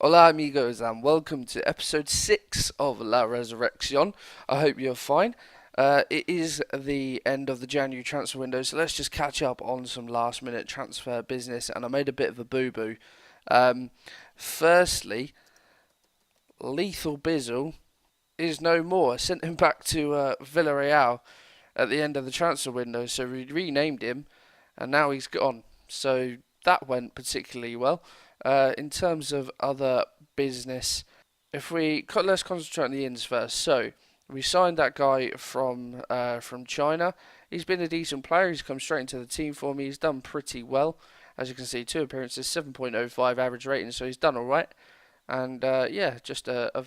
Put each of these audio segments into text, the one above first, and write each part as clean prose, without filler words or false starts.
Hola amigos and welcome to episode 6 of La Resurreccion. I hope you're fine. It is the end of the January transfer window, so let's just catch up on some last minute transfer business, and I made a bit of a boo-boo. Um, Firstly, Lethal Bizzle is no more. I sent him back to Villarreal at the end of the transfer window, so we renamed him, and now he's gone. So that went particularly well. In terms of other business, if we let's concentrate on the ins first. So we signed that guy from China. He's been a decent player. He's come straight into the team for me. He's done pretty well, as you can see. 2 appearances, 7.05 average rating, so he's done all right. And yeah, just a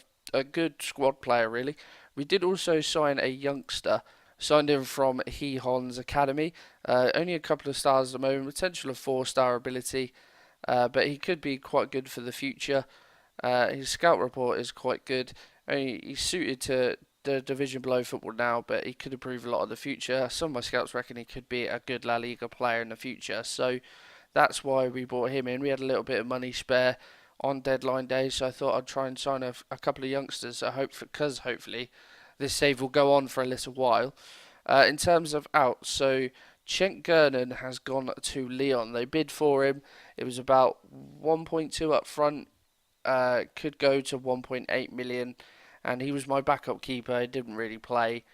good squad player really. We did also sign a youngster. Signed him from Hee-Hon's academy. Only a couple of stars at the moment. Potential of 4-star ability, but he could be quite good for the future. His scout report is quite good. He's suited to the division below football now, but he could improve a lot in the future. Some of my scouts reckon he could be a good La Liga player in the future, so that's why we brought him in. We had a little bit of money spare on deadline day, so I thought I'd try and sign a couple of youngsters. Because hopefully this save will go on for a little while. In terms of out, so Cenk Gernon has gone to Lyon. They bid for him. It was about 1.2 up front, could go to 1.8 million, and he was my backup keeper. He didn't really play,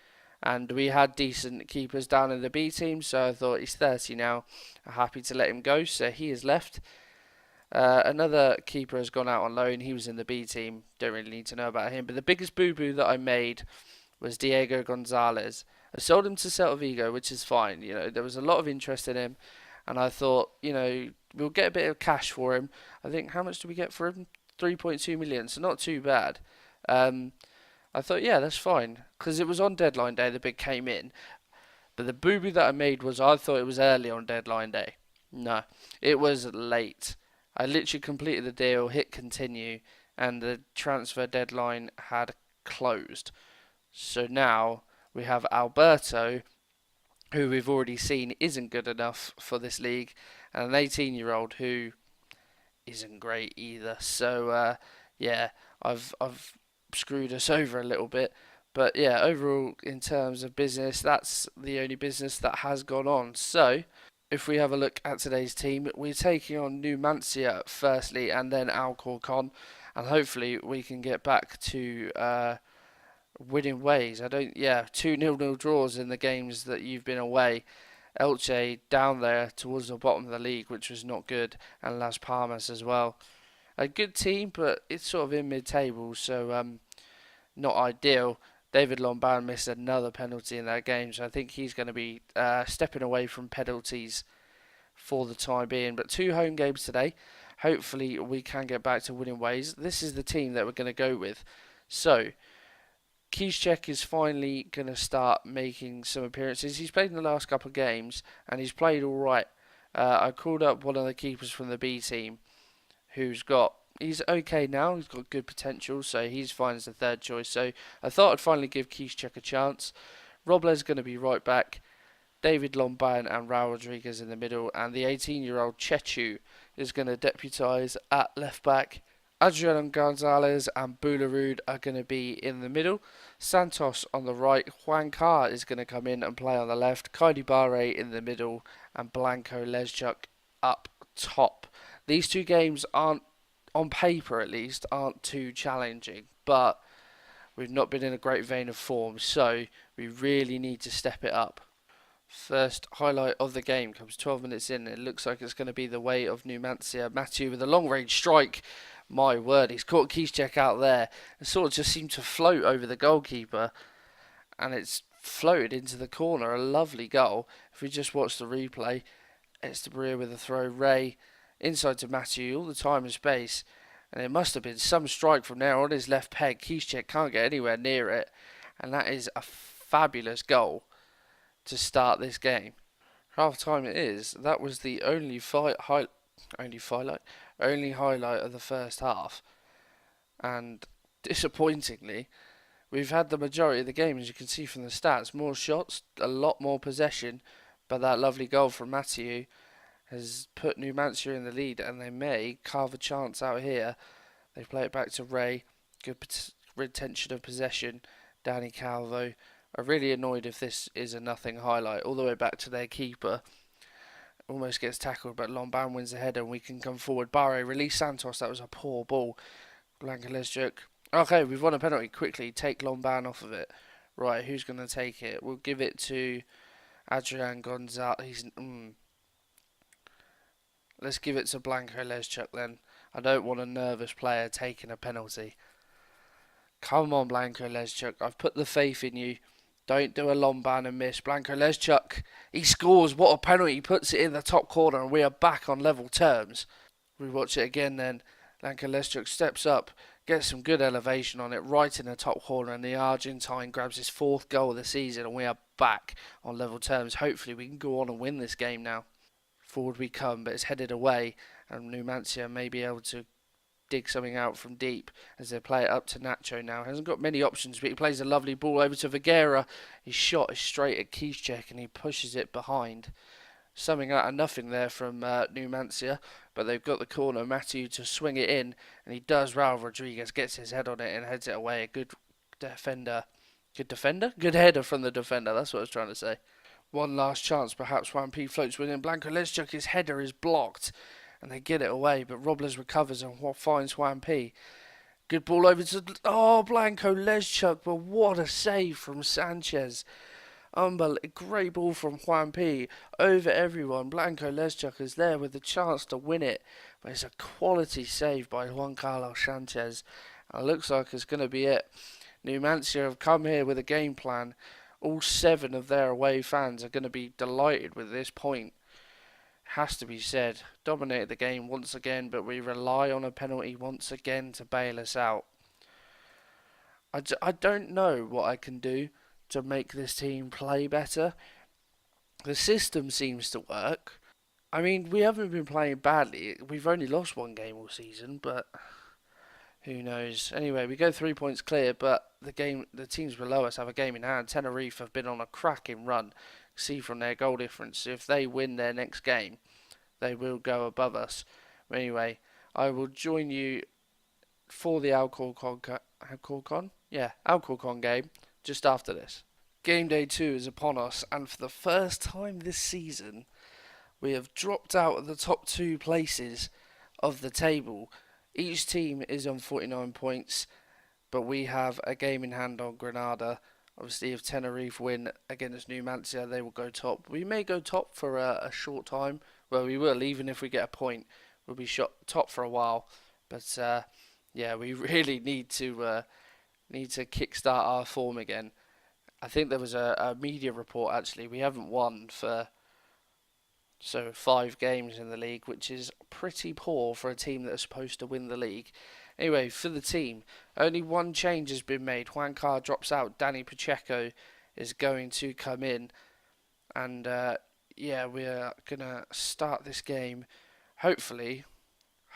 and we had decent keepers down in the B team, so I thought he's 30 now. I'm happy to let him go, so he has left. Another keeper has gone out on loan. He was in the B team. Don't really need to know about him. But the biggest boo-boo that I made was Diego Gonzalez. I sold him to Celta Vigo, which is fine. You know, there was a lot of interest in him, and I thought, we'll get a bit of cash for him. I think how much do we get for him? 3.2 million, so not too bad. I thought, yeah, that's fine, because it was on deadline day the bid came in. But the boo-boo that I made was I thought it was early on deadline day. No, it was late. I literally completed the deal, hit continue, and the transfer deadline had closed. So now we have Alberto, who we've already seen isn't good enough for this league, and an 18-year-old who isn't great either. So yeah, I've screwed us over a little bit. But yeah, overall in terms of business, that's the only business that has gone on. So if we have a look at today's team, we're taking on Numancia firstly, and then Alcorcon, and hopefully we can get back to winning ways. I don't, yeah, 2-0 draws in the games that you've been away. Elche down there towards the bottom of the league, which was not good, and Las Palmas as well. A good team, but it's sort of in mid-table, so not ideal. David Lombard missed another penalty in that game, so I think he's going to be stepping away from penalties for the time being. But 2 home games today. Hopefully we can get back to winning ways. This is the team that we're going to go with. So Kieschek is finally going to start making some appearances. He's played in the last couple of games, and he's played all right. I called up one of the keepers from the B team, he's okay now. He's got good potential, so he's fine as the third choice. So I thought I'd finally give Kieschek a chance. Robles going to be right back. David Lombard and Raul Rodriguez in the middle, and the 18-year-old Chechu is going to deputise at left back. Adriano Gonzalez and Boularud are going to be in the middle. Santos on the right. Juan Carr is going to come in and play on the left. Kaidi Barre in the middle, and Blanco Leszczuk up top. These 2 games aren't, on paper at least, aren't too challenging, but we've not been in a great vein of form, so we really need to step it up. First highlight of the game comes 12 minutes in. It looks like it's going to be the way of Numancia. Matthew with a long-range strike. My word, he's caught Kieschek out there. It sort of just seemed to float over the goalkeeper, and it's floated into the corner. A lovely goal. If we just watch the replay, it's Estebaria with a throw. Ray inside to Matthew, all the time and space, and it must have been some strike from there on his left peg. Kieschek can't get anywhere near it, and that is a fabulous goal to start this game. Half time it is. That was the only highlight of the first half, and disappointingly, we've had the majority of the game, as you can see from the stats. More shots, a lot more possession, but that lovely goal from Matthew has put Numancia in the lead, and they may carve a chance out here. They play it back to Ray. Good retention of possession. Danny Calvo. I'm really annoyed if this is a nothing highlight. All the way back to their keeper. Almost gets tackled, but Lomban wins the header and we can come forward. Barre release Santos. That was a poor ball. Blanca Lesjuk. Okay, we've won a penalty. Quickly take Lomban off of it. Right, who's going to take it? We'll give it to Adrian Gonzalez. Let's give it to Blanco Leschuk then. I don't want a nervous player taking a penalty. Come on, Blanco Leschuk. I've put the faith in you. Don't do a Lomban and miss. Blanco Leschuk, he scores. What a penalty. He puts it in the top corner and we are back on level terms. We watch it again then. Blanco Leschuk steps up, gets some good elevation on it, right in the top corner, and the Argentine grabs his 4th goal of the season and we are back on level terms. Hopefully we can go on and win this game now. Forward we come, but it's headed away, and Numancia may be able to dig something out from deep as they play it up to Nacho now. Hasn't got many options, but he plays a lovely ball over to Vergara. His shot is straight at Kieschek and he pushes it behind. Something out of nothing there from Numancia, but they've got the corner. Matthew to swing it in, and he does. Raul Rodriguez gets his head on it and heads it away. A good defender. Good defender? Good header from the defender, that's what I was trying to say. One last chance, perhaps Juan P floats within. Blanco Leschuk, his header is blocked, and they get it away, but Robles recovers and finds Juan P. Good ball over to Blanco Leschuk, but what a save from Sanchez. Great ball from Juan P. Over everyone. Blanco Leschuk is there with the chance to win it, but it's a quality save by Juan Carlos Sanchez. And it looks like it's going to be it. Numancia have come here with a game plan. All 7 of their away fans are going to be delighted with this point. Has to be said. Dominated the game once again, but we rely on a penalty once again to bail us out. I don't know what I can do to make this team play better. The system seems to work. I mean, we haven't been playing badly. We've only lost 1 game all season, but who knows? Anyway, we go 3 points clear, but the teams below us have a game in hand. Tenerife have been on a cracking run. See from their goal difference, if they win their next game, they will go above us. Anyway, I will join you for the Alcorcon game just after this. Game day 2 is upon us, and for the first time this season, we have dropped out of the top 2 places of the table. Each team is on 49 points, but we have a game in hand on Granada. Obviously, if Tenerife win against Numancia, they will go top. We may go top for a short time. Well, we will, even if we get a point. We'll be top for a while. But, we really need to kickstart our form again. I think there was a media report, actually. We haven't won for 5 games in the league, which is pretty poor for a team that is supposed to win the league. Anyway, for the team, only 1 change has been made. Juan Carr drops out. Danny Pacheco is going to come in. And, we're going to start this game. Hopefully,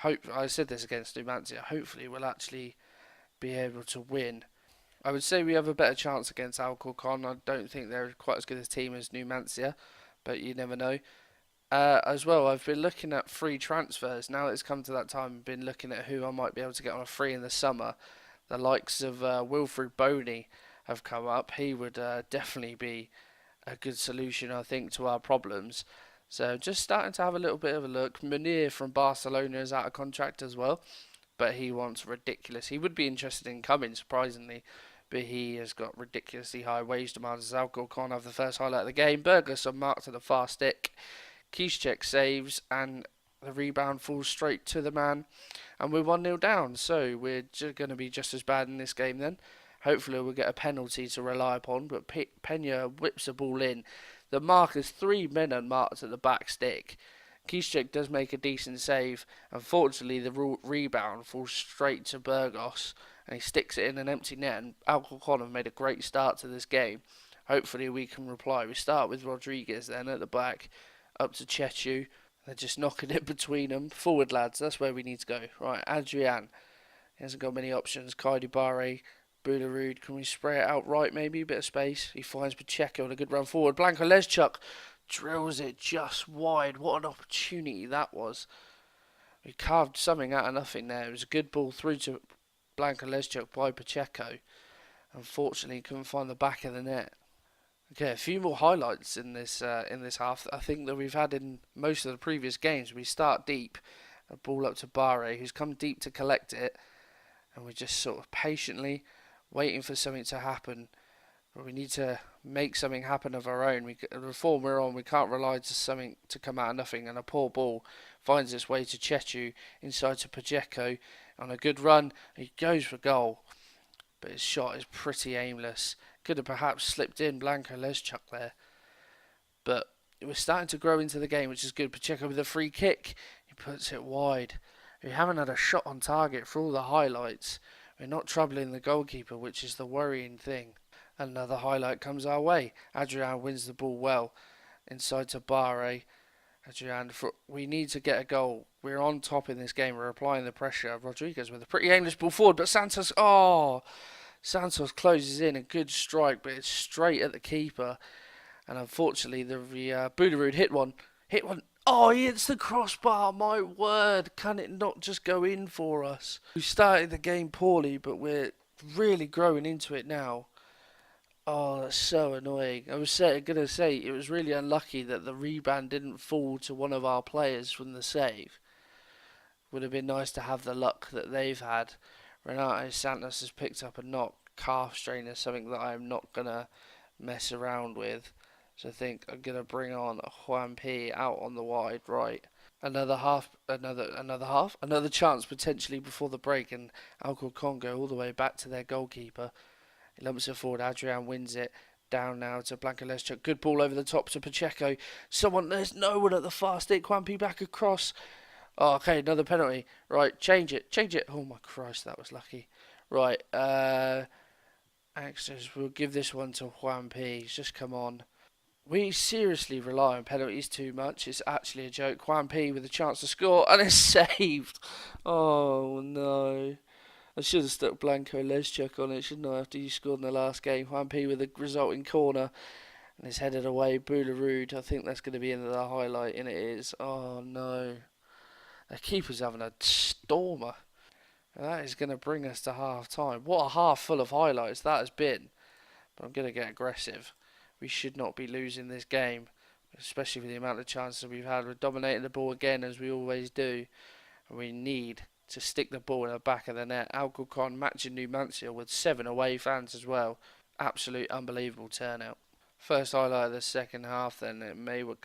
I said this against Numancia, hopefully we'll actually be able to win. I would say we have a better chance against Alcorcon. I don't think they're quite as good a team as Numancia, but you never know. As well, I've been looking at free transfers. Now that it's come to that time, I've been looking at who I might be able to get on a free in the summer. The likes of Wilfred Boney have come up. He would definitely be a good solution, I think, to our problems. So just starting to have a little bit of a look. Munir from Barcelona is out of contract as well, but he wants ridiculous. He would be interested in coming, surprisingly, but he has got ridiculously high wage demands. Alcorcon have the first highlight of the game. Burgos on mark to the far stick. Kieschek saves and the rebound falls straight to the man, and we're 1-0 down, so we're going to be just as bad in this game then. Hopefully we'll get a penalty to rely upon, but Pena whips the ball in. The mark is 3 men unmarked at the back stick. Kieschek does make a decent save. Unfortunately, the rebound falls straight to Burgos, and he sticks it in an empty net, and Alcorcon have made a great start to this game. Hopefully we can reply. We start with Rodriguez then at the back, up to Chechu. They're just knocking it between them. Forward, lads. That's where we need to go. Right, Adrian. He hasn't got many options. Kaidi Barre, Boularud. Can we spray it out right, maybe? A bit of space. He finds Pacheco and a good run forward. Blanco Leschuk drills it just wide. What an opportunity that was. We carved something out of nothing there. It was a good ball through to Blanco Leschuk by Pacheco. Unfortunately, couldn't find the back of the net. Okay, a few more highlights in this half. I think that we've had in most of the previous games. We start deep, a ball up to Barre, who's come deep to collect it, and we're just sort of patiently waiting for something to happen. But we need to make something happen of our own. The form we're on, we can't rely to something to come out of nothing. And a poor ball finds its way to Chechu inside to Pacheco on a good run. He goes for goal, but his shot is pretty aimless. Could have perhaps slipped in Blanco Leschuk there, but we're starting to grow into the game, which is good. Pacheco with a free kick, he puts it wide. We haven't had a shot on target for all the highlights. We're not troubling the goalkeeper, which is the worrying thing. Another highlight comes our way. Adrian wins the ball well inside to Barre. Adrian, we need to get a goal. We're on top in this game. We're applying the pressure. Rodriguez with a pretty aimless ball forward, but Santos closes in a good strike, but it's straight at the keeper. And unfortunately, the Boularud hit one. Oh, he hits the crossbar. My word, can it not just go in for us? We started the game poorly, but we're really growing into it now. Oh, that's so annoying. I was going to say it was really unlucky that the rebound didn't fall to one of our players from the save. Would have been nice to have the luck that they've had. Renato Santos has picked up a knock, calf strain is something that I'm not going to mess around with. So I think I'm going to bring on Juan P out on the wide right. Another chance potentially before the break, and Alcorcon go all the way back to their goalkeeper. He lumps it forward. Adrian wins it. Down now to Blanco Leschuk. Good ball over the top to Pacheco. There's no one at the far stick. Juanpi back across. Oh, okay, another penalty. Right, change it. Oh my Christ, that was lucky. Right, Axis, we'll give this one to Juanpi. He's just come on. We seriously rely on penalties too much. It's actually a joke. Juanpi with a chance to score, and it's saved. Oh no. I should have stuck Blanco Leschuk on it, shouldn't I, after you scored in the last game. Juan P with a resulting corner, and it's headed away. Boularud, I think that's going to be into the highlight, and it is. Oh no. The keeper's having a stormer. And that is going to bring us to half time. What a half full of highlights that has been. But I'm going to get aggressive. We should not be losing this game, especially with the amount of chances we've had. We're dominating the ball again, as we always do. And we need to stick the ball in the back of the net. Alcorcon matching Numancia with 7 away fans as well. Absolute unbelievable turnout. First highlight of the second half, then it may well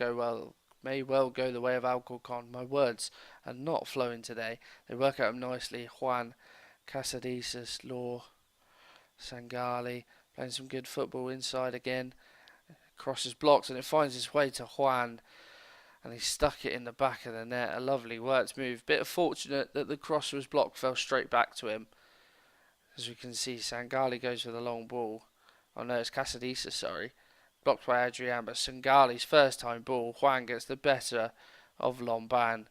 go the way of Alcorcon. My words are not flowing today. They work out nicely. Juan, Casadisas, Law, Sangali playing some good football inside again. Crosses blocks and it finds its way to Juan. And he stuck it in the back of the net. A lovely worked move. Bit of fortunate that the cross was blocked, fell straight back to him. As we can see, Sangali goes for the long ball. Oh no, it's Casadisa, sorry. Blocked by Adrian, but Sangali's first time ball. Juan gets the better of Lomban.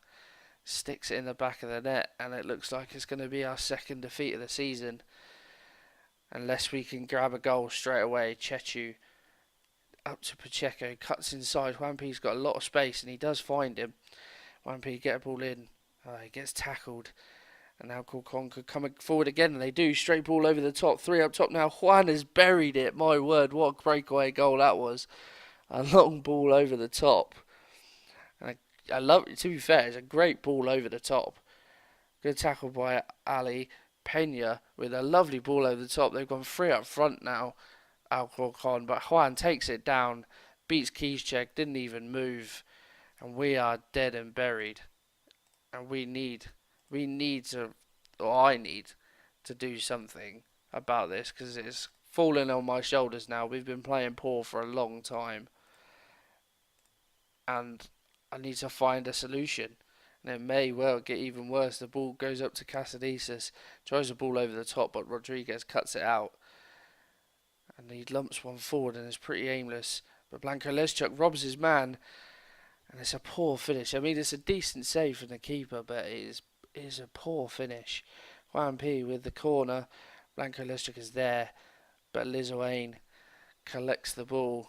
Sticks it in the back of the net, and it looks like it's going to be our second defeat of the season. Unless we can grab a goal straight away. Chechu up to Pacheco, cuts inside. Juanpi's got a lot of space and he does find him. Juanpi get a ball in. He gets tackled. And now Alcorcon could come forward again, and they do. Straight ball over the top. 3 up top now. Juan has buried it. My word, what a breakaway goal that was. A long ball over the top. And I love it. To be fair, it's a great ball over the top. Good tackle by Ali. Pena with a lovely ball over the top. They've gone 3 up front now. Alcorcon, but Juan takes it down, beats Kieschek, didn't even move, and we are dead and buried. And I need to do something about this, because it's falling on my shoulders now. We've been playing poor for a long time, and I need to find a solution. And it may well get even worse. The ball goes up to Casadisas, tries the ball over the top, but Rodriguez cuts it out. And he lumps one forward and is pretty aimless. But Blanco Leschuk robs his man. And it's a poor finish. I mean, it's a decent save from the keeper, but it is a poor finish. Juan P with the corner. Blanco Leschuk is there. But Lizoane collects the ball.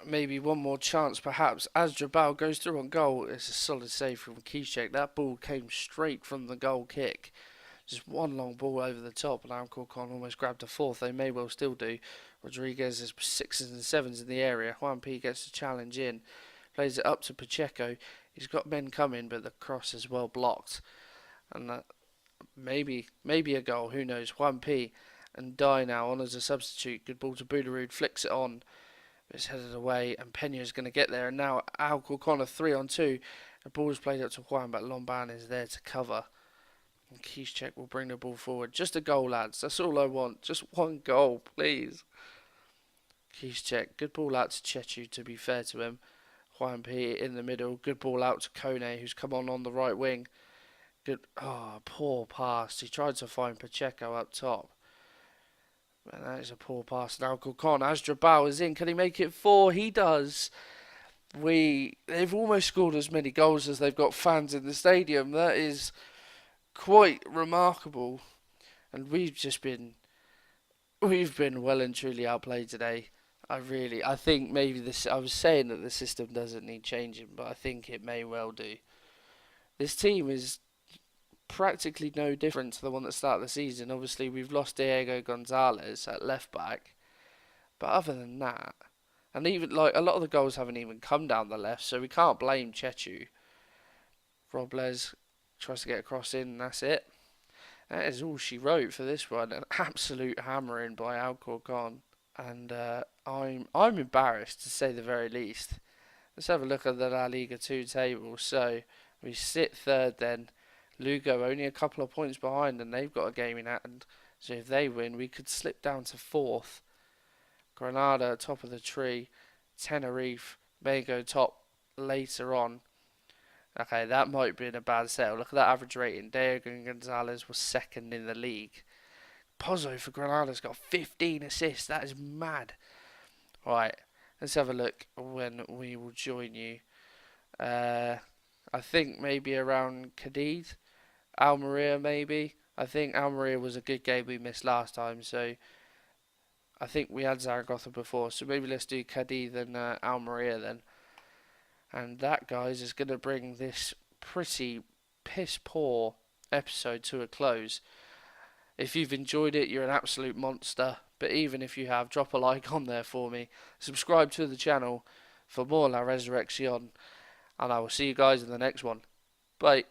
maybe one more chance perhaps. As Jabal goes through on goal, it's a solid save from Keycheck. That ball came straight from the goal kick. Just one long ball over the top, and Alcorcon almost grabbed a fourth. They may well still do. Rodriguez is sixes and sevens in the area. Juan P gets the challenge in, plays it up to Pacheco. He's got men coming, but the cross is well blocked, and maybe a goal. Who knows? Juan P and Die now on as a substitute. Good ball to Boularud, flicks it on. It's headed away, and Pena's going to get there. And now Alcorcon are 3-on-2. The ball is played up to Juan, but Lomban is there to cover. And Keycheck will bring the ball forward. Just a goal, lads. That's all I want. Just one goal, please. Keycheck. Good ball out to Chechu, to be fair to him. Juan P in the middle. Good ball out to Kone, who's come on the right wing. Good. Oh, poor pass. He tried to find Pacheco up top. And that is a poor pass. Now Alcorcon, Asdrabal is in. Can he make it 4? He does. They've almost scored as many goals as they've got fans in the stadium. That is quite remarkable. And we've been well and truly outplayed today. I think maybe this. I was saying that the system doesn't need changing, but I think it may well do. This team is practically no different to the one that started the season. Obviously, we've lost Diego Gonzalez at left back, but other than that, and even like a lot of the goals haven't even come down the left, so we can't blame Chechu. Robles tries to get across in, and that's it. That is all she wrote for this one. An absolute hammering by Alcorcon, and I'm embarrassed to say the very least. Let's have a look at the La Liga 2 table. So we sit third then. Lugo only a couple of points behind, and they've got a game in hand. So if they win, we could slip down to fourth. Granada top of the tree. Tenerife may go top later on. Okay, that might have been a bad sell. Look at that average rating. Diego Gonzalez was second in the league. Pozzo for Granada's got 15 assists. That is mad. Right, let's have a look when we will join you. I think maybe around Cadiz. Almeria maybe. I think Almeria was a good game we missed last time, so I think we had Zaragoza before, so maybe let's do Cadiz and Almeria then. And that, guys, is going to bring this pretty piss poor episode to a close. If you've enjoyed it, you're an absolute monster, but even if you have, drop a like on there for me. Subscribe to the channel for more La Resurreccion, and I will see you guys in the next one. Bye.